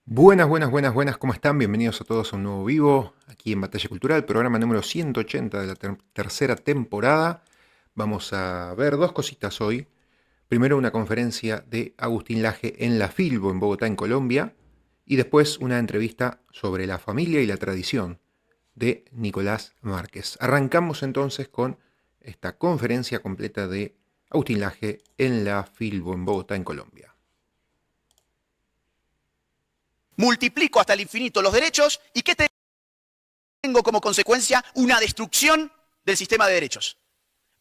Buenas, buenas, buenas, buenas, ¿cómo están? Bienvenidos a todos a un nuevo vivo aquí en Batalla Cultural, programa número 180 de la tercera temporada. Vamos a ver dos cositas hoy. Primero una conferencia de Agustín Laje en la Filbo en Bogotá, en Colombia, y después una entrevista sobre la familia y la tradición de Nicolás Márquez. Arrancamos entonces con esta conferencia completa de Agustín Laje en la Filbo en Bogotá, en Colombia. Multiplico hasta el infinito los derechos y ¿qué tengo como consecuencia? Una destrucción del sistema de derechos.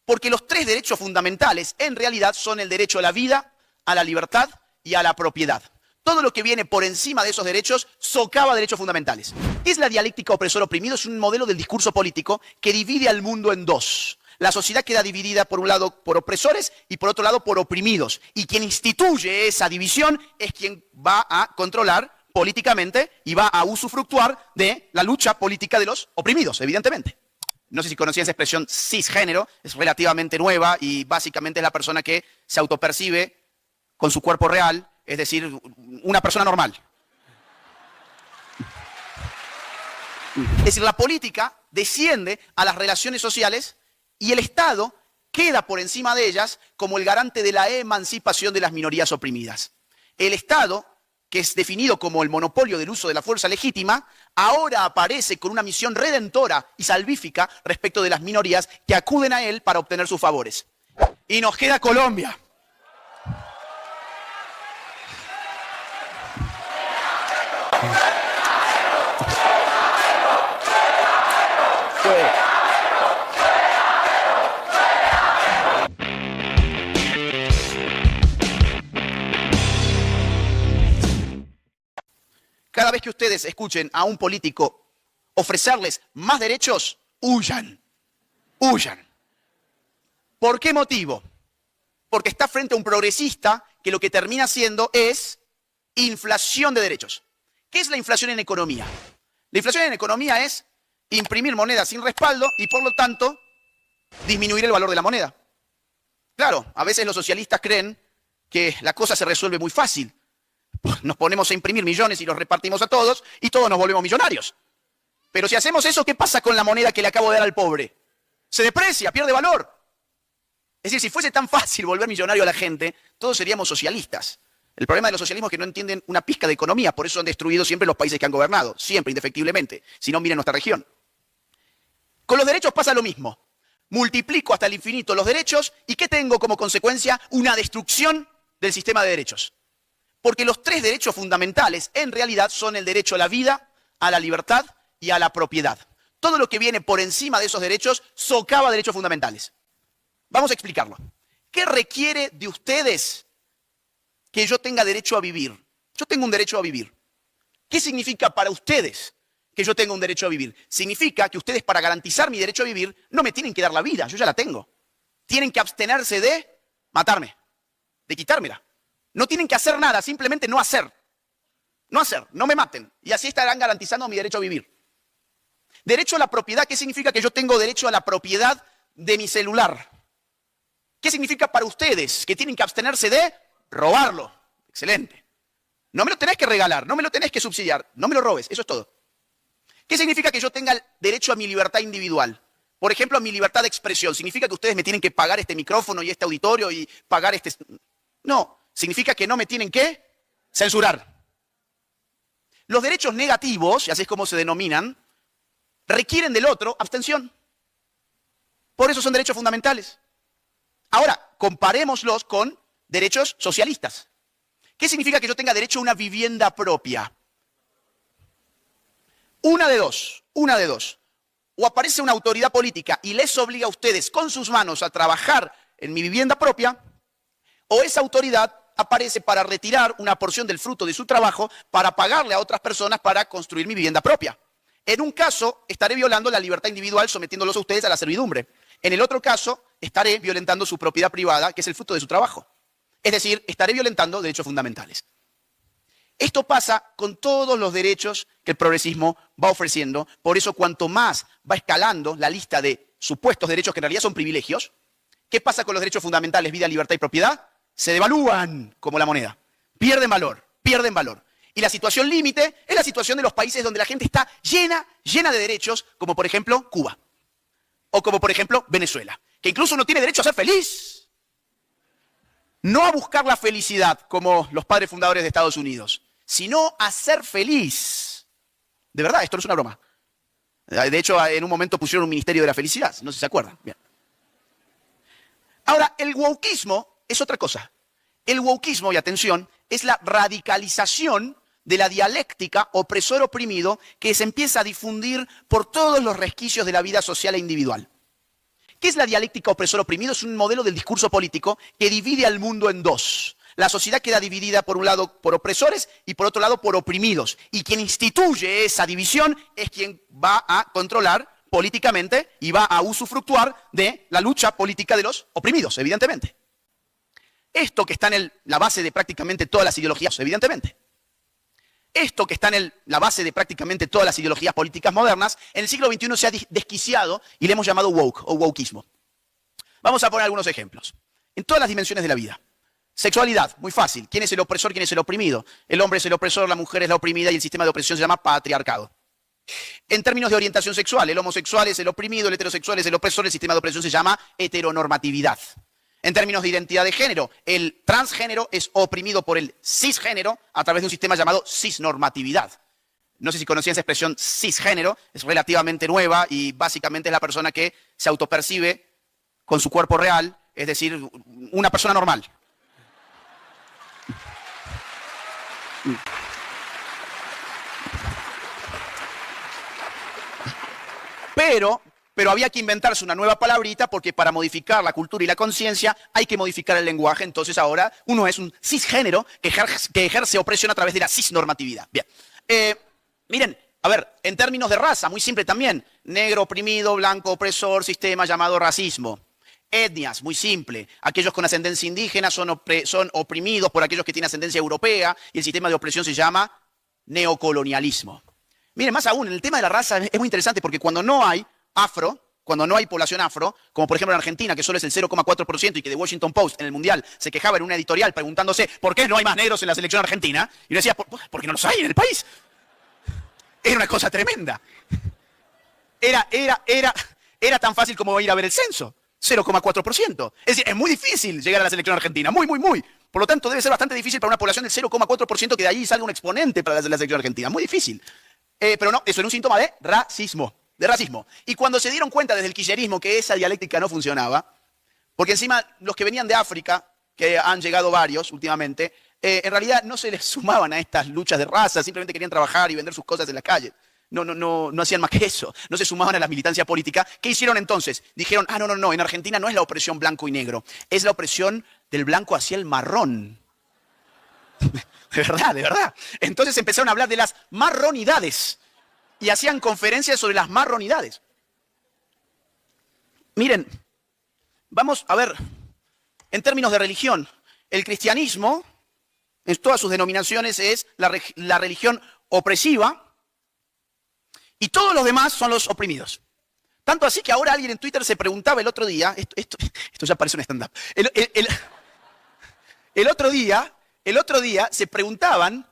Porque los tres derechos fundamentales en realidad son el derecho a la vida, a la libertad y a la propiedad. Todo lo que viene por encima de esos derechos socava derechos fundamentales. ¿Qué es la dialéctica opresor-oprimido? Es un modelo del discurso político que divide al mundo en dos. La sociedad queda dividida por un lado por opresores y por otro lado por oprimidos. Y quien instituye esa división es quien va a controlar políticamente y va a usufructuar de la lucha política de los oprimidos, evidentemente. No sé si conocían esa expresión cisgénero, es relativamente nueva y básicamente es la persona que se autopercibe con su cuerpo real, es decir, una persona normal. Es decir, la política desciende a las relaciones sociales y el Estado queda por encima de ellas como el garante de la emancipación de las minorías oprimidas. El Estado, que es definido como el monopolio del uso de la fuerza legítima, ahora aparece con una misión redentora y salvífica respecto de las minorías que acuden a él para obtener sus favores. Y nos queda Colombia. Cada vez que ustedes escuchen a un político ofrecerles más derechos, huyan, huyan. ¿Por qué motivo? Porque está frente a un progresista que lo que termina haciendo es inflación de derechos. ¿Qué es la inflación en economía? La inflación en economía es imprimir moneda sin respaldo y por lo tanto disminuir el valor de la moneda. Claro, a veces los socialistas creen que la cosa se resuelve muy fácil. Nos ponemos a imprimir millones y los repartimos a todos y todos nos volvemos millonarios. Pero si hacemos eso, ¿qué pasa con la moneda que le acabo de dar al pobre? Se deprecia, pierde valor. Es decir, si fuese tan fácil volver millonario a la gente, todos seríamos socialistas. El problema de los socialismos es que no entienden una pizca de economía, por eso han destruido siempre los países que han gobernado, siempre, indefectiblemente. Si no, miren nuestra región. Con los derechos pasa lo mismo. Multiplico hasta el infinito los derechos y ¿qué tengo como consecuencia? Una destrucción del sistema de derechos. Porque los tres derechos fundamentales en realidad son el derecho a la vida, a la libertad y a la propiedad. Todo lo que viene por encima de esos derechos socava derechos fundamentales. Vamos a explicarlo. ¿Qué requiere de ustedes que yo tenga derecho a vivir? Yo tengo un derecho a vivir. ¿Qué significa para ustedes que yo tenga un derecho a vivir? Significa que ustedes, para garantizar mi derecho a vivir, no me tienen que dar la vida, yo ya la tengo. Tienen que abstenerse de matarme, de quitármela. No tienen que hacer nada, simplemente no hacer. No hacer, no me maten. Y así estarán garantizando mi derecho a vivir. Derecho a la propiedad, ¿qué significa que yo tengo derecho a la propiedad de mi celular? ¿Qué significa para ustedes que tienen que abstenerse de robarlo? Excelente. No me lo tenés que regalar, no me lo tenés que subsidiar, no me lo robes, eso es todo. ¿Qué significa que yo tenga el derecho a mi libertad individual? Por ejemplo, a mi libertad de expresión. ¿Significa que ustedes me tienen que pagar este micrófono y este auditorio y pagar este...? No. Significa que no me tienen que censurar. Los derechos negativos, y así es como se denominan, requieren del otro abstención. Por eso son derechos fundamentales. Ahora, comparémoslos con derechos socialistas. ¿Qué significa que yo tenga derecho a una vivienda propia? Una de dos. O aparece una autoridad política y les obliga a ustedes con sus manos a trabajar en mi vivienda propia, o esa autoridad aparece para retirar una porción del fruto de su trabajo para pagarle a otras personas para construir mi vivienda propia. En un caso, estaré violando la libertad individual sometiéndolos a ustedes a la servidumbre. En el otro caso, estaré violentando su propiedad privada, que es el fruto de su trabajo. Es decir, estaré violentando derechos fundamentales. Esto pasa con todos los derechos que el progresismo va ofreciendo. Por eso, cuanto más va escalando la lista de supuestos derechos que en realidad son privilegios, ¿qué pasa con los derechos fundamentales, vida, libertad y propiedad? Se devalúan como la moneda. Pierden valor, pierden valor. Y la situación límite es la situación de los países donde la gente está llena de derechos, como por ejemplo Cuba, o como por ejemplo Venezuela, que incluso no tiene derecho a ser feliz. No a buscar la felicidad como los padres fundadores de Estados Unidos, sino a ser feliz. De verdad, esto no es una broma. De hecho, en un momento pusieron un ministerio de la felicidad, no sé si se acuerdan. Bien. Ahora, el wokismo es otra cosa. El wokismo, y atención, es la radicalización de la dialéctica opresor-oprimido que se empieza a difundir por todos los resquicios de la vida social e individual. ¿Qué es la dialéctica opresor-oprimido? Es un modelo del discurso político que divide al mundo en dos. La sociedad queda dividida por un lado por opresores y por otro lado por oprimidos. Y quien instituye esa división es quien va a controlar políticamente y va a usufructuar de la lucha política de los oprimidos, evidentemente. Esto que está en la base de prácticamente todas las ideologías, evidentemente. Esto que está en la base de prácticamente todas las ideologías políticas modernas, en el siglo XXI se ha desquiciado y le hemos llamado woke o wokismo. Vamos a poner algunos ejemplos. En todas las dimensiones de la vida. Sexualidad, muy fácil. ¿Quién es el opresor, quién es el oprimido? El hombre es el opresor, la mujer es la oprimida y el sistema de opresión se llama patriarcado. En términos de orientación sexual, el homosexual es el oprimido, el heterosexual es el opresor, el sistema de opresión se llama heteronormatividad. En términos de identidad de género, el transgénero es oprimido por el cisgénero a través de un sistema llamado cisnormatividad. No sé si conocían esa expresión cisgénero, es relativamente nueva y básicamente es la persona que se autopercibe con su cuerpo real, es decir, una persona normal. Pero había que inventarse una nueva palabrita porque para modificar la cultura y la conciencia hay que modificar el lenguaje. Entonces ahora uno es un cisgénero que ejerce opresión a través de la cisnormatividad. Bien. Miren, a ver, en términos de raza, muy simple también. Negro oprimido, blanco opresor, sistema llamado racismo. Etnias, muy simple. Aquellos con ascendencia indígena son oprimidos por aquellos que tienen ascendencia europea y el sistema de opresión se llama neocolonialismo. Miren, más aún, en el tema de la raza es muy interesante porque cuando no hay población afro, como por ejemplo en Argentina, que solo es el 0,4% y que The Washington Post en el Mundial se quejaba en una editorial preguntándose ¿por qué no hay más negros en la selección argentina? Y uno decía, porque no los hay en el país. Era una cosa tremenda. Era tan fácil como ir a ver el censo. 0,4%. Es decir, es muy difícil llegar a la selección argentina. Muy, muy, muy. Por lo tanto, debe ser bastante difícil para una población del 0,4% que de allí salga un exponente para la selección argentina. Muy difícil. Pero no, eso era un síntoma de racismo. Y cuando se dieron cuenta desde el kirchnerismo que esa dialéctica no funcionaba, porque encima los que venían de África, que han llegado varios últimamente, en realidad no se les sumaban a estas luchas de raza, simplemente querían trabajar y vender sus cosas en la calle. No hacían más que eso, no se sumaban a la militancia política. ¿Qué hicieron entonces? Dijeron, no, en Argentina no es la opresión blanco y negro, es la opresión del blanco hacia el marrón. De verdad. Entonces empezaron a hablar de las marronidades y hacían conferencias sobre las marronidades. Miren, vamos a ver, en términos de religión, el cristianismo, en todas sus denominaciones, es la religión opresiva y todos los demás son los oprimidos. Tanto así que ahora alguien en Twitter se preguntaba el otro día, esto ya parece un stand-up, el otro día se preguntaban,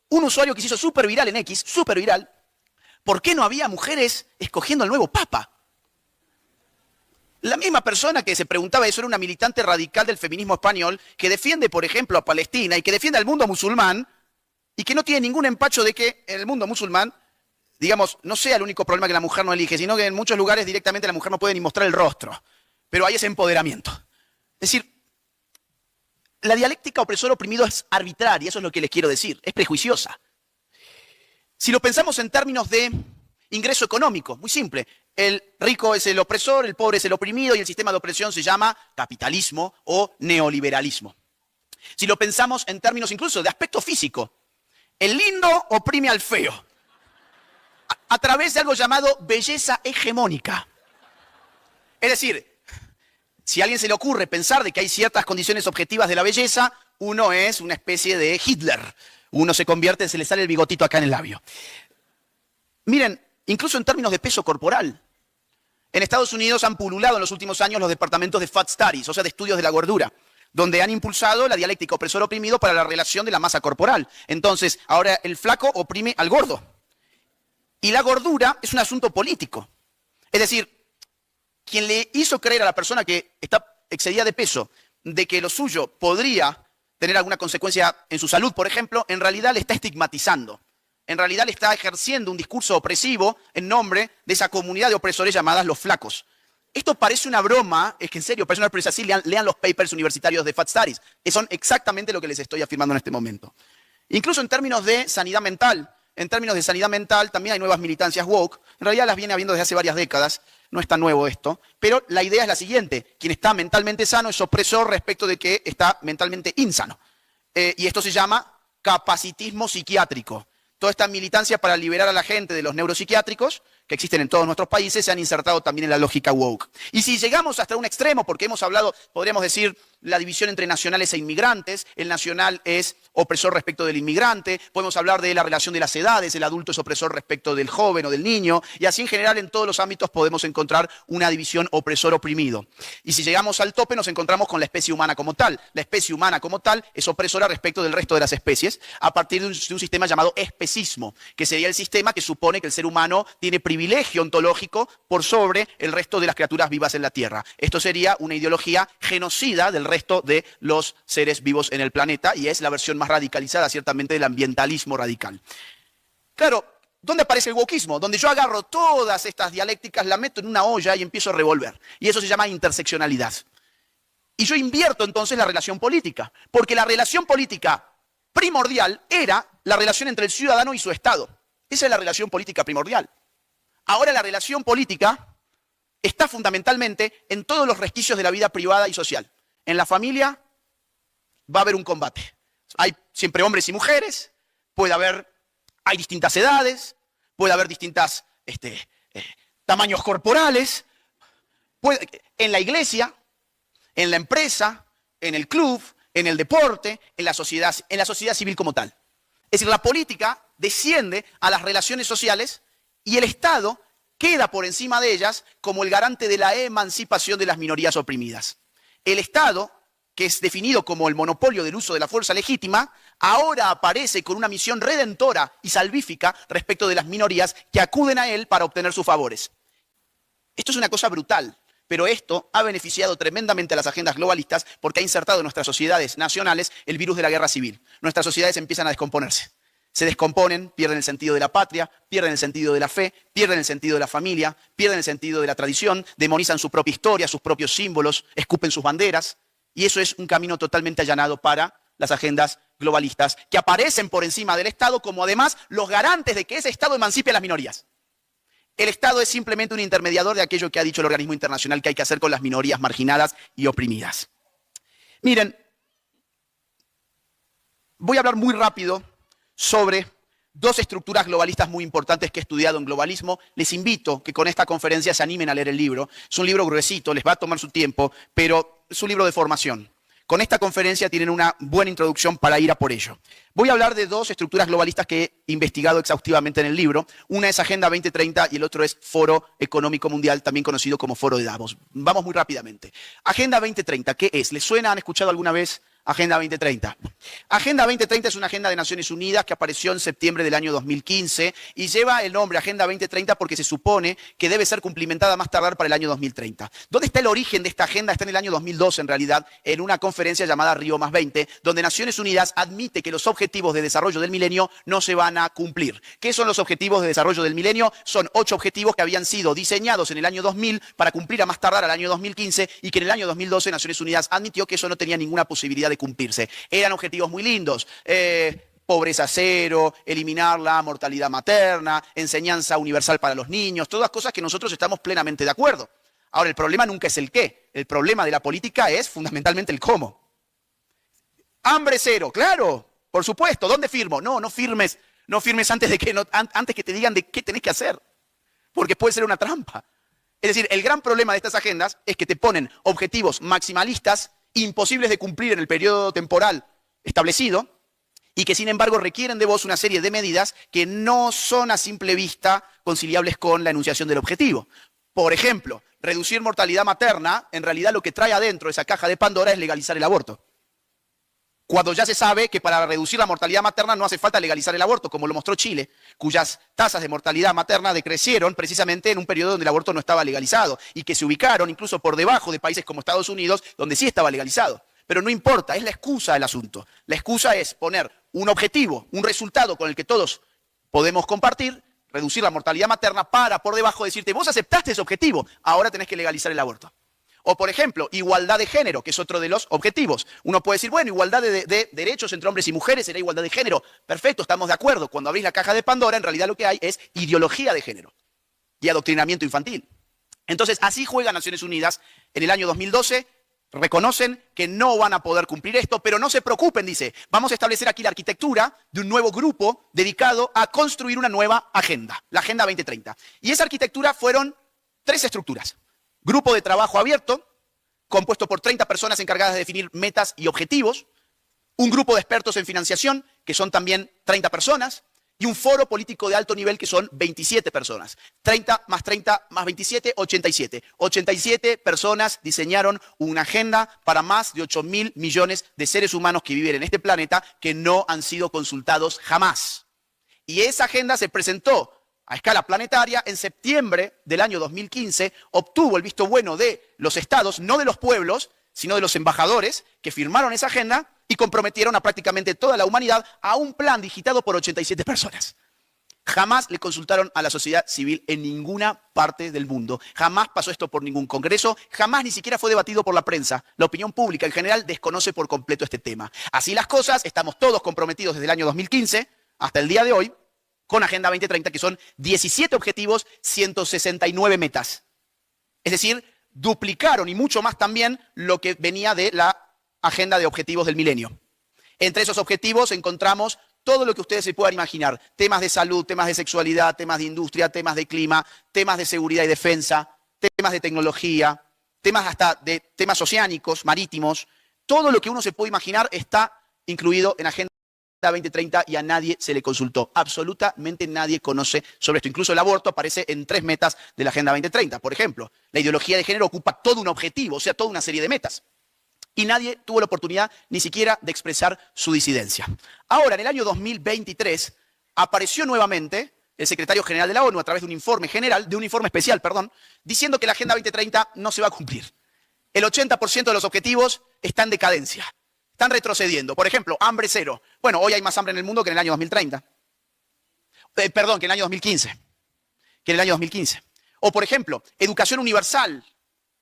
un usuario que se hizo súper viral en X, súper viral, ¿por qué no había mujeres escogiendo al nuevo papa? La misma persona que se preguntaba eso era una militante radical del feminismo español que defiende, por ejemplo, a Palestina y que defiende al mundo musulmán y que no tiene ningún empacho de que en el mundo musulmán, digamos, no sea el único problema que la mujer no elige, sino que en muchos lugares directamente la mujer no puede ni mostrar el rostro. Pero hay ese empoderamiento. Es decir, la dialéctica opresor-oprimido es arbitraria, eso es lo que les quiero decir, es prejuiciosa. Si lo pensamos en términos de ingreso económico, muy simple, el rico es el opresor, el pobre es el oprimido y el sistema de opresión se llama capitalismo o neoliberalismo. Si lo pensamos en términos incluso de aspecto físico, el lindo oprime al feo a través de algo llamado belleza hegemónica. Es decir, si a alguien se le ocurre pensar de que hay ciertas condiciones objetivas de la belleza, uno es una especie de Hitler. Uno se convierte, se le sale el bigotito acá en el labio. Miren, incluso en términos de peso corporal, en Estados Unidos han pululado en los últimos años los departamentos de Fat Studies, o sea, de estudios de la gordura. donde han impulsado la dialéctica opresor-oprimido para la relación de la masa corporal. Entonces, ahora el flaco oprime al gordo. Y la gordura es un asunto político. Es decir, quien le hizo creer a la persona que está excedida de peso de que lo suyo podría tener alguna consecuencia en su salud, por ejemplo, en realidad le está estigmatizando. En realidad le está ejerciendo un discurso opresivo en nombre de esa comunidad de opresores llamadas los flacos. Esto parece una broma, es que en serio, parece una expresa así, lean los papers universitarios de Fat Studies. Son exactamente lo que les estoy afirmando en este momento. Incluso en términos de sanidad mental, también hay nuevas militancias woke. En realidad las viene habiendo desde hace varias décadas, no es tan nuevo esto, pero la idea es la siguiente: quien está mentalmente sano es opresor respecto de que está mentalmente insano. Y esto se llama capacitismo psiquiátrico. Toda esta militancia para liberar a la gente de los neuropsiquiátricos, que existen en todos nuestros países, se han insertado también en la lógica woke. Y si llegamos hasta un extremo, porque hemos hablado, podríamos decir, la división entre nacionales e inmigrantes, el nacional es opresor respecto del inmigrante, podemos hablar de la relación de las edades, el adulto es opresor respecto del joven o del niño, y así en general en todos los ámbitos podemos encontrar una división opresor-oprimido. Y si llegamos al tope nos encontramos con la especie humana como tal. La especie humana como tal es opresora respecto del resto de las especies a partir de un sistema llamado especismo, que sería el sistema que supone que el ser humano tiene privilegio ontológico por sobre el resto de las criaturas vivas en la Tierra. Esto sería una ideología genocida del resto de los seres vivos en el planeta y es la versión más radicalizada ciertamente del ambientalismo radical. Claro, ¿dónde aparece el wokismo? Donde yo agarro todas estas dialécticas, las meto en una olla y empiezo a revolver. Y eso se llama interseccionalidad. Y yo invierto entonces la relación política, porque la relación política primordial era la relación entre el ciudadano y su Estado. Esa es la relación política primordial. Ahora la relación política está fundamentalmente en todos los resquicios de la vida privada y social. En la familia va a haber un combate. Hay siempre hombres y mujeres, hay distintas edades, puede haber distintos tamaños corporales, en la iglesia, en la empresa, en el club, en el deporte, en la sociedad civil como tal. Es decir, la política desciende a las relaciones sociales y el Estado queda por encima de ellas como el garante de la emancipación de las minorías oprimidas. El Estado, que es definido como el monopolio del uso de la fuerza legítima, ahora aparece con una misión redentora y salvífica respecto de las minorías que acuden a él para obtener sus favores. Esto es una cosa brutal, pero esto ha beneficiado tremendamente a las agendas globalistas porque ha insertado en nuestras sociedades nacionales el virus de la guerra civil. Nuestras sociedades empiezan a descomponerse. Se descomponen, pierden el sentido de la patria, pierden el sentido de la fe, pierden el sentido de la familia, pierden el sentido de la tradición, demonizan su propia historia, sus propios símbolos, escupen sus banderas. Y eso es un camino totalmente allanado para las agendas globalistas, que aparecen por encima del Estado como además los garantes de que ese Estado emancipe a las minorías. El Estado es simplemente un intermediador de aquello que ha dicho el organismo internacional que hay que hacer con las minorías marginadas y oprimidas. Miren, voy a hablar muy rápido sobre dos estructuras globalistas muy importantes que he estudiado en globalismo. Les invito que con esta conferencia se animen a leer el libro. Es un libro gruesito, les va a tomar su tiempo, pero es un libro de formación. Con esta conferencia tienen una buena introducción para ir a por ello. Voy a hablar de dos estructuras globalistas que he investigado exhaustivamente en el libro. Una es Agenda 2030 y el otro es Foro Económico Mundial, también conocido como Foro de Davos. Vamos muy rápidamente. Agenda 2030, ¿qué es? ¿Les suena? ¿Han escuchado alguna vez Agenda 2030? Agenda 2030 es una agenda de Naciones Unidas que apareció en septiembre del año 2015 y lleva el nombre Agenda 2030 porque se supone que debe ser cumplimentada más tardar para el año 2030. ¿Dónde está el origen de esta agenda? Está en el año 2002 en realidad, en una conferencia llamada Río +20, donde Naciones Unidas admite que los objetivos de desarrollo del milenio no se van a cumplir. ¿Qué son los objetivos de desarrollo del milenio? Son 8 objetivos que habían sido diseñados en el año 2000 para cumplir a más tardar al año 2015 y que en el año 2012 Naciones Unidas admitió que eso no tenía ninguna posibilidad de cumplirse. Eran objetivos muy lindos, pobreza cero, eliminar la mortalidad materna, enseñanza universal para los niños, todas cosas que nosotros estamos plenamente de acuerdo. Ahora, el problema nunca es el qué, el problema de la política es fundamentalmente el cómo. Hambre cero, claro, por supuesto, ¿dónde firmo? No firmes antes que te digan de qué tenés que hacer, porque puede ser una trampa. Es decir, el gran problema de estas agendas es que te ponen objetivos maximalistas imposibles de cumplir en el periodo temporal establecido y que sin embargo requieren de vos una serie de medidas que no son a simple vista conciliables con la enunciación del objetivo. Por ejemplo, reducir mortalidad materna, en realidad lo que trae adentro esa caja de Pandora es legalizar el aborto. Cuando ya se sabe que para reducir la mortalidad materna no hace falta legalizar el aborto, como lo mostró Chile, cuyas tasas de mortalidad materna decrecieron precisamente en un periodo donde el aborto no estaba legalizado y que se ubicaron incluso por debajo de países como Estados Unidos, donde sí estaba legalizado. Pero no importa, es la excusa del asunto. La excusa es poner un objetivo, un resultado con el que todos podemos compartir, reducir la mortalidad materna, para por debajo decirte, vos aceptaste ese objetivo, ahora tenés que legalizar el aborto. O, por ejemplo, igualdad de género, que es otro de los objetivos. Uno puede decir, bueno, igualdad de derechos entre hombres y mujeres será igualdad de género. Perfecto, estamos de acuerdo. Cuando abrís la caja de Pandora, en realidad lo que hay es ideología de género y adoctrinamiento infantil. Entonces, así juega Naciones Unidas en el año 2012. Reconocen que no van a poder cumplir esto, pero no se preocupen, dice. Vamos a establecer aquí la arquitectura de un nuevo grupo dedicado a construir una nueva agenda, la Agenda 2030. Y esa arquitectura fueron 3 estructuras. Grupo de trabajo abierto, compuesto por 30 personas encargadas de definir metas y objetivos, un grupo de expertos en financiación, que son también 30 personas, y un foro político de alto nivel, que son 27 personas. 30 más 27, 87. 87 personas diseñaron una agenda para más de 8.000 millones de seres humanos que viven en este planeta, que no han sido consultados jamás. Y esa agenda se presentó a escala planetaria en septiembre del año 2015, obtuvo el visto bueno de los estados, no de los pueblos, sino de los embajadores que firmaron esa agenda y comprometieron a prácticamente toda la humanidad a un plan digitado por 87 personas. Jamás le consultaron a la sociedad civil en ninguna parte del mundo. Jamás pasó esto por ningún congreso, jamás ni siquiera fue debatido por la prensa. La opinión pública en general desconoce por completo este tema. Así las cosas, estamos todos comprometidos desde el año 2015 hasta el día de hoy con Agenda 2030, que son 17 objetivos, 169 metas. Es decir, duplicaron y mucho más también lo que venía de la Agenda de Objetivos del Milenio. Entre esos objetivos encontramos todo lo que ustedes se puedan imaginar. Temas de salud, temas de sexualidad, temas de industria, temas de clima, temas de seguridad y defensa, temas de tecnología, temas hasta de temas oceánicos, marítimos. Todo lo que uno se puede imaginar está incluido en Agenda 2030 y a nadie se le consultó. Absolutamente nadie conoce sobre esto. Incluso el aborto aparece en 3 metas de la Agenda 2030. Por ejemplo, la ideología de género ocupa todo un objetivo, o sea, toda una serie de metas. Y nadie tuvo la oportunidad ni siquiera de expresar su disidencia. Ahora, en el año 2023, apareció nuevamente el secretario general de la ONU a través de un informe especial, diciendo que la Agenda 2030 no se va a cumplir. El 80% de los objetivos está en decadencia, están retrocediendo. Por ejemplo, hambre cero. Bueno, hoy hay más hambre en el mundo que en el año 2030. Que en el año 2015. O, por ejemplo, educación universal.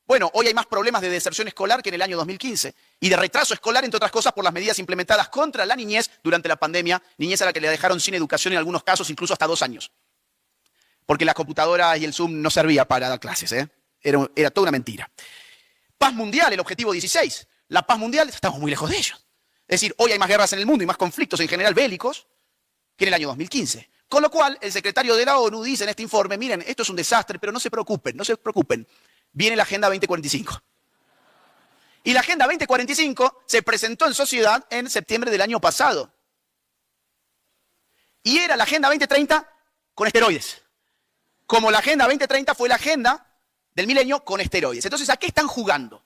Bueno, hoy hay más problemas de deserción escolar que en el año 2015 y de retraso escolar, entre otras cosas, por las medidas implementadas contra la niñez durante la pandemia, niñez a la que le dejaron sin educación en algunos casos, incluso hasta 2 años. Porque las computadoras y el Zoom no servía para dar clases, Era toda una mentira. Paz mundial, el objetivo 16. La paz mundial, estamos muy lejos de ellos. Es decir, hoy hay más guerras en el mundo y más conflictos en general bélicos que en el año 2015. Con lo cual, el secretario de la ONU dice en este informe, miren, esto es un desastre, pero no se preocupen. Viene la Agenda 2045. Y la Agenda 2045 se presentó en sociedad en septiembre del año pasado. Y era la Agenda 2030 con esteroides. Como la Agenda 2030 fue la Agenda del Milenio con esteroides. Entonces, ¿a qué están jugando?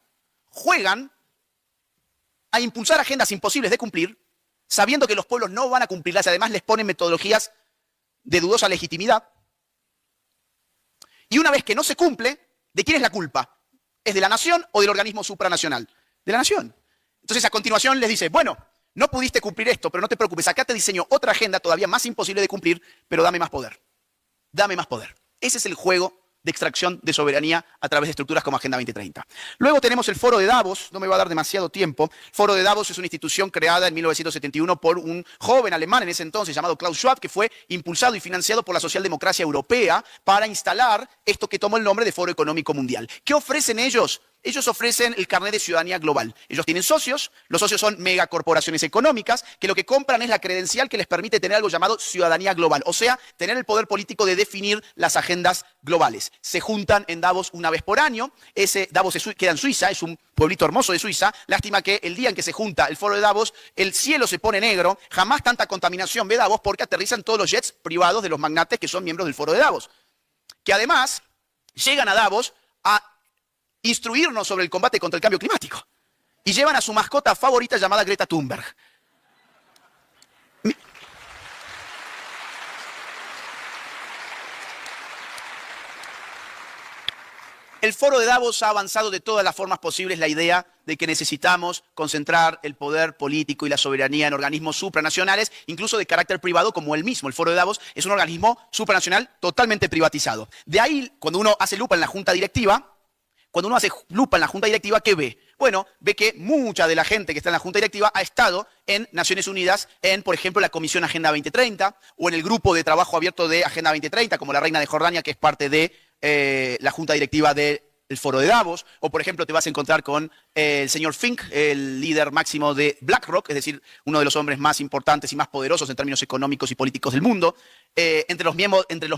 Juegan a impulsar agendas imposibles de cumplir, sabiendo que los pueblos no van a cumplirlas y además les ponen metodologías de dudosa legitimidad. Y una vez que no se cumple, ¿de quién es la culpa? ¿Es de la nación o del organismo supranacional? De la nación. Entonces, a continuación les dice, bueno, no pudiste cumplir esto, pero no te preocupes, acá te diseño otra agenda todavía más imposible de cumplir, pero dame más poder. Dame más poder. Ese es el juego de extracción de soberanía a través de estructuras como Agenda 2030. Luego tenemos el Foro de Davos, no me va a dar demasiado tiempo. El Foro de Davos es una institución creada en 1971 por un joven alemán en ese entonces llamado Klaus Schwab, que fue impulsado y financiado por la socialdemocracia europea para instalar esto que tomó el nombre de Foro Económico Mundial. ¿Qué ofrecen ellos? Ellos ofrecen el carnet de ciudadanía global. Ellos tienen socios, los socios son megacorporaciones económicas, que lo que compran es la credencial que les permite tener algo llamado ciudadanía global, o sea, tener el poder político de definir las agendas globales. Se juntan en Davos una vez por año, ese Davos queda en Suiza, es un pueblito hermoso de Suiza, lástima que el día en que se junta el Foro de Davos, el cielo se pone negro, jamás tanta contaminación ve Davos porque aterrizan todos los jets privados de los magnates que son miembros del Foro de Davos, que además llegan a Davos a instruirnos sobre el combate contra el cambio climático. Y llevan a su mascota favorita llamada Greta Thunberg. El foro de Davos ha avanzado de todas las formas posibles la idea de que necesitamos concentrar el poder político y la soberanía en organismos supranacionales, incluso de carácter privado como el mismo. El foro de Davos es un organismo supranacional totalmente privatizado. De ahí, cuando uno hace lupa en la junta directiva, ¿qué ve? Bueno, ve que mucha de la gente que está en la junta directiva ha estado en Naciones Unidas, en, por ejemplo, la Comisión Agenda 2030 o en el grupo de trabajo abierto de Agenda 2030, como la Reina de Jordania, que es parte de la junta directiva del foro de Davos, o por ejemplo te vas a encontrar con el señor Fink, el líder máximo de BlackRock, es decir, uno de los hombres más importantes y más poderosos en términos económicos y políticos del mundo. Entre los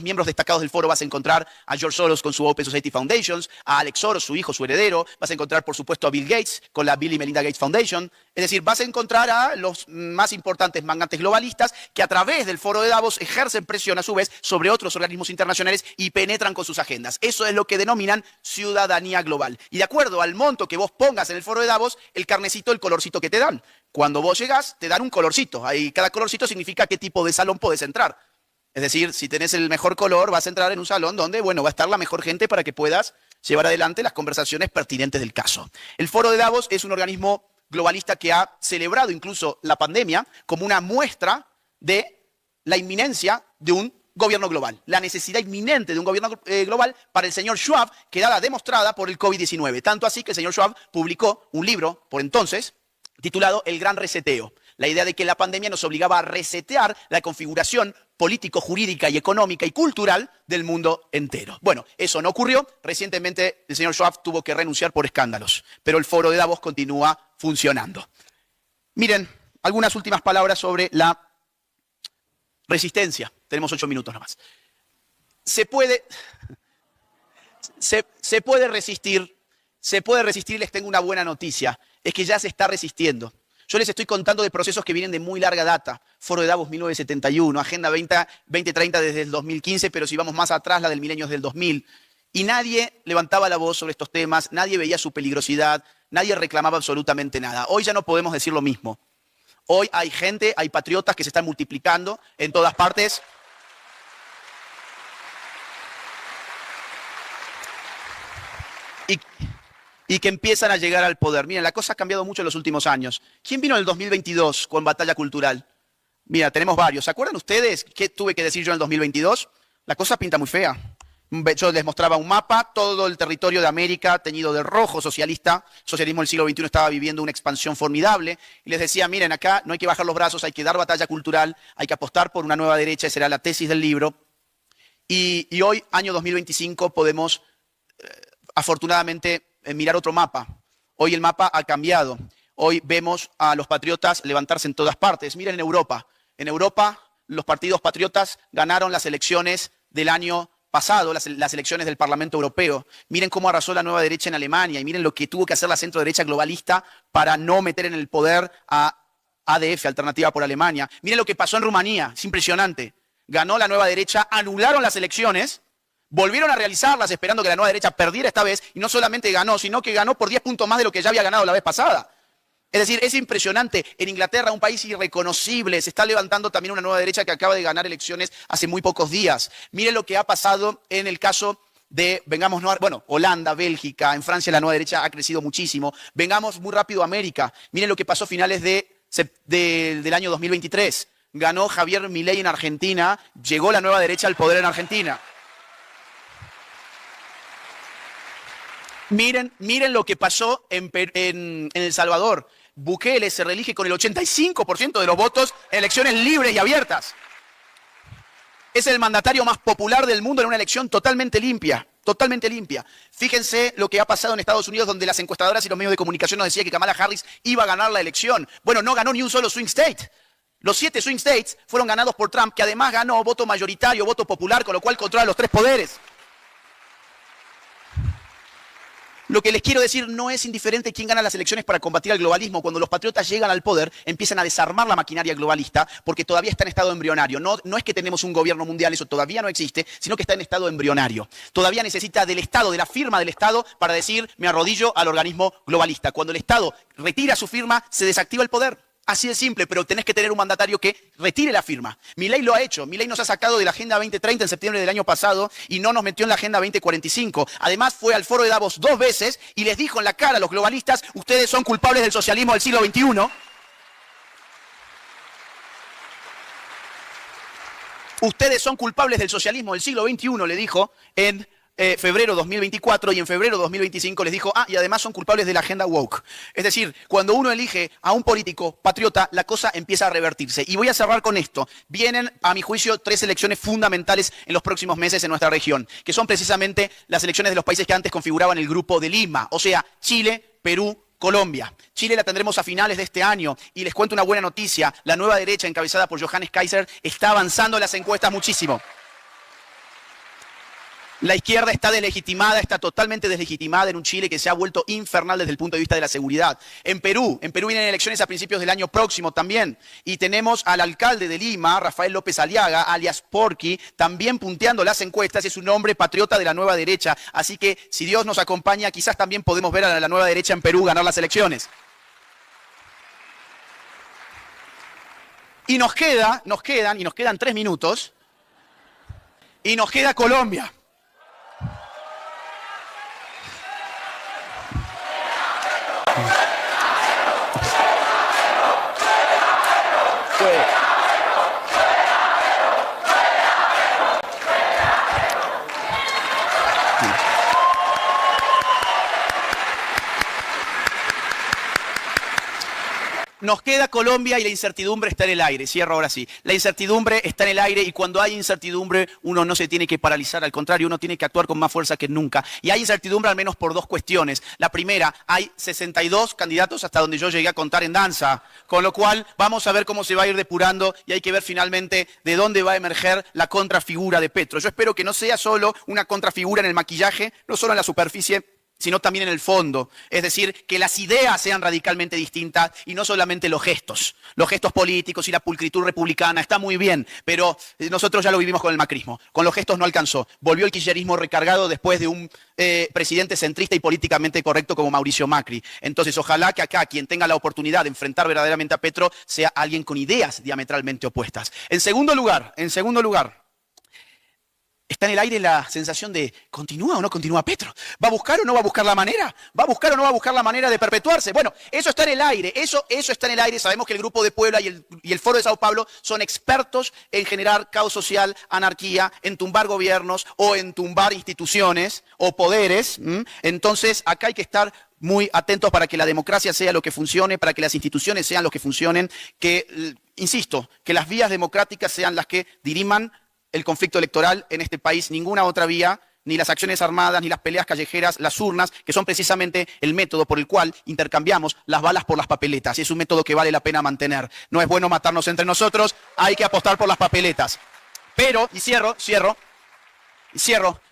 miembros destacados del foro vas a encontrar a George Soros con su Open Society Foundations, a Alex Soros, su hijo, su heredero, vas a encontrar por supuesto a Bill Gates con la Bill y Melinda Gates Foundation, es decir, vas a encontrar a los más importantes magnates globalistas que a través del foro de Davos ejercen presión a su vez sobre otros organismos internacionales y penetran con sus agendas. Eso es lo que denominan ciudadanía global. Y de acuerdo al monto que vos pongas en el foro de Davos, el carnecito, el colorcito que te dan. Cuando vos llegás, te dan un colorcito. Ahí cada colorcito significa qué tipo de salón podés entrar. Es decir, si tenés el mejor color, vas a entrar en un salón donde, bueno, va a estar la mejor gente para que puedas llevar adelante las conversaciones pertinentes del caso. El foro de Davos es un organismo globalista que ha celebrado incluso la pandemia como una muestra de la inminencia de un gobierno global, la necesidad inminente de un gobierno global para el señor Schwab, quedada demostrada por el COVID-19. Tanto así que el señor Schwab publicó un libro, por entonces, titulado El Gran Reseteo. La idea de que la pandemia nos obligaba a resetear la configuración político, jurídica y económica y cultural del mundo entero. Bueno, eso no ocurrió. Recientemente el señor Schwab tuvo que renunciar por escándalos, pero el foro de Davos continúa funcionando. Miren, algunas últimas palabras sobre la resistencia. Tenemos 8 minutos nomás. Se puede resistir, y les tengo una buena noticia, es que ya se está resistiendo. Yo les estoy contando de procesos que vienen de muy larga data. Foro de Davos 1971, Agenda 2030 desde el 2015, pero si vamos más atrás, la del milenio es del 2000. Y nadie levantaba la voz sobre estos temas, nadie veía su peligrosidad, nadie reclamaba absolutamente nada. Hoy ya no podemos decir lo mismo. Hoy hay gente, hay patriotas que se están multiplicando en todas partes. Y que empiezan a llegar al poder. Miren, la cosa ha cambiado mucho en los últimos años. ¿Quién vino en el 2022 con Batalla Cultural? Mira, tenemos varios. ¿Se acuerdan ustedes qué tuve que decir yo en el 2022? La cosa pinta muy fea. Yo les mostraba un mapa, todo el territorio de América teñido de rojo socialista. El socialismo del siglo XXI estaba viviendo una expansión formidable. Y les decía, miren, acá no hay que bajar los brazos, hay que dar batalla cultural, hay que apostar por una nueva derecha, esa era la tesis del libro. Y hoy, año 2025, podemos, afortunadamente, mirar otro mapa. Hoy el mapa ha cambiado. Hoy vemos a los patriotas levantarse en todas partes. Miren en Europa. En Europa los partidos patriotas ganaron las elecciones del año pasado, las elecciones del Parlamento Europeo. Miren cómo arrasó la nueva derecha en Alemania y miren lo que tuvo que hacer la centro derecha globalista para no meter en el poder a ADF, Alternativa por Alemania. Miren lo que pasó en Rumanía. Es impresionante. Ganó la nueva derecha, anularon las elecciones. Volvieron a realizarlas esperando que la nueva derecha perdiera esta vez y no solamente ganó, sino que ganó por 10 puntos más de lo que ya había ganado la vez pasada. Es decir, es impresionante. En Inglaterra, un país irreconocible, se está levantando también una nueva derecha que acaba de ganar elecciones hace muy pocos días. Miren lo que ha pasado en el caso de, Holanda, Bélgica, en Francia la nueva derecha ha crecido muchísimo. Vengamos muy rápido a América. Miren lo que pasó a finales del año 2023. Ganó Javier Milei en Argentina, llegó la nueva derecha al poder en Argentina. Miren lo que pasó en El Salvador. Bukele se reelige con el 85% de los votos en elecciones libres y abiertas. Es el mandatario más popular del mundo en una elección totalmente limpia, totalmente limpia. Fíjense lo que ha pasado en Estados Unidos, donde las encuestadoras y los medios de comunicación nos decían que Kamala Harris iba a ganar la elección. Bueno, no ganó ni un solo swing state. Los 7 swing states fueron ganados por Trump, que además ganó voto mayoritario, voto popular, con lo cual controla los 3 poderes. Lo que les quiero decir, no es indiferente quién gana las elecciones para combatir al globalismo. Cuando los patriotas llegan al poder, empiezan a desarmar la maquinaria globalista porque todavía está en estado embrionario. No es que tenemos un gobierno mundial, eso todavía no existe, sino que está en estado embrionario. Todavía necesita del Estado, de la firma del Estado, para decir me arrodillo al organismo globalista. Cuando el Estado retira su firma, se desactiva el poder. Así de simple, pero tenés que tener un mandatario que retire la firma. Milei lo ha hecho. Milei nos ha sacado de la Agenda 2030 en septiembre del año pasado y no nos metió en la Agenda 2045. Además, fue al Foro de Davos 2 veces y les dijo en la cara a los globalistas, ustedes son culpables del socialismo del siglo XXI. Ustedes son culpables del socialismo del siglo XXI, le dijo en febrero 2024 y en febrero 2025 les dijo, y además son culpables de la agenda woke. Es decir, cuando uno elige a un político patriota, la cosa empieza a revertirse. Y voy a cerrar con esto. Vienen, a mi juicio, 3 elecciones fundamentales en los próximos meses en nuestra región, que son precisamente las elecciones de los países que antes configuraban el Grupo de Lima, o sea, Chile, Perú, Colombia. Chile la tendremos a finales de este año y les cuento una buena noticia. La nueva derecha encabezada por Johannes Kaiser está avanzando en las encuestas muchísimo. La izquierda está deslegitimada, está totalmente deslegitimada en un Chile que se ha vuelto infernal desde el punto de vista de la seguridad. En Perú vienen elecciones a principios del año próximo también. Y tenemos al alcalde de Lima, Rafael López Aliaga, alias Porky, también punteando las encuestas. Es un hombre patriota de la nueva derecha. Así que si Dios nos acompaña, quizás también podemos ver a la nueva derecha en Perú ganar las elecciones. Y nos quedan 3 minutos, y nos queda Colombia. Nos queda Colombia y la incertidumbre está en el aire. Cierro ahora sí. La incertidumbre está en el aire y cuando hay incertidumbre uno no se tiene que paralizar, al contrario, uno tiene que actuar con más fuerza que nunca. Y hay incertidumbre al menos por 2 cuestiones. La primera, hay 62 candidatos hasta donde yo llegué a contar en danza, con lo cual vamos a ver cómo se va a ir depurando y hay que ver finalmente de dónde va a emerger la contrafigura de Petro. Yo espero que no sea solo una contrafigura en el maquillaje, no solo en la superficie, sino también en el fondo. Es decir, que las ideas sean radicalmente distintas y no solamente los gestos. Los gestos políticos y la pulcritud republicana está muy bien, pero nosotros ya lo vivimos con el macrismo. Con los gestos no alcanzó. Volvió el kirchnerismo recargado después de un presidente centrista y políticamente correcto como Mauricio Macri. Entonces, ojalá que acá quien tenga la oportunidad de enfrentar verdaderamente a Petro sea alguien con ideas diametralmente opuestas. En segundo lugar, está en el aire la sensación de ¿continúa o no continúa Petro? ¿Va a buscar o no va a buscar la manera? ¿Va a buscar o no va a buscar la manera de perpetuarse? Bueno, eso está en el aire, eso está en el aire. Sabemos que el Grupo de Puebla y el Foro de Sao Paulo son expertos en generar caos social, anarquía, en tumbar gobiernos o en tumbar instituciones o poderes. Entonces, acá hay que estar muy atentos para que la democracia sea lo que funcione, para que las instituciones sean lo que funcionen, que, insisto, que las vías democráticas sean las que diriman el conflicto electoral en este país, ninguna otra vía, ni las acciones armadas, ni las peleas callejeras, las urnas, que son precisamente el método por el cual intercambiamos las balas por las papeletas. Y es un método que vale la pena mantener. No es bueno matarnos entre nosotros, hay que apostar por las papeletas. Pero, y cierro,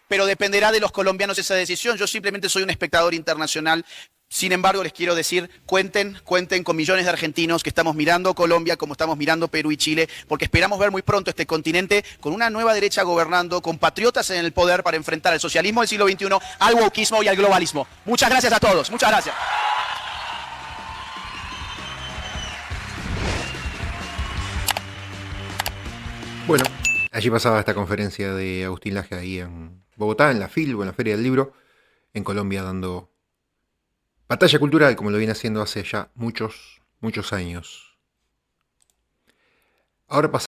pero dependerá de los colombianos esa decisión. Yo simplemente soy un espectador internacional. Sin embargo, les quiero decir, cuenten con millones de argentinos que estamos mirando Colombia como estamos mirando Perú y Chile, porque esperamos ver muy pronto este continente con una nueva derecha gobernando, con patriotas en el poder para enfrentar el socialismo del siglo XXI, al wokismo y al globalismo. Muchas gracias a todos, muchas gracias. Bueno, allí pasaba esta conferencia de Agustín Laje ahí en Bogotá, en la FIL, o en la Feria del Libro, en Colombia dando batalla cultural, como lo viene haciendo hace ya muchos años. Ahora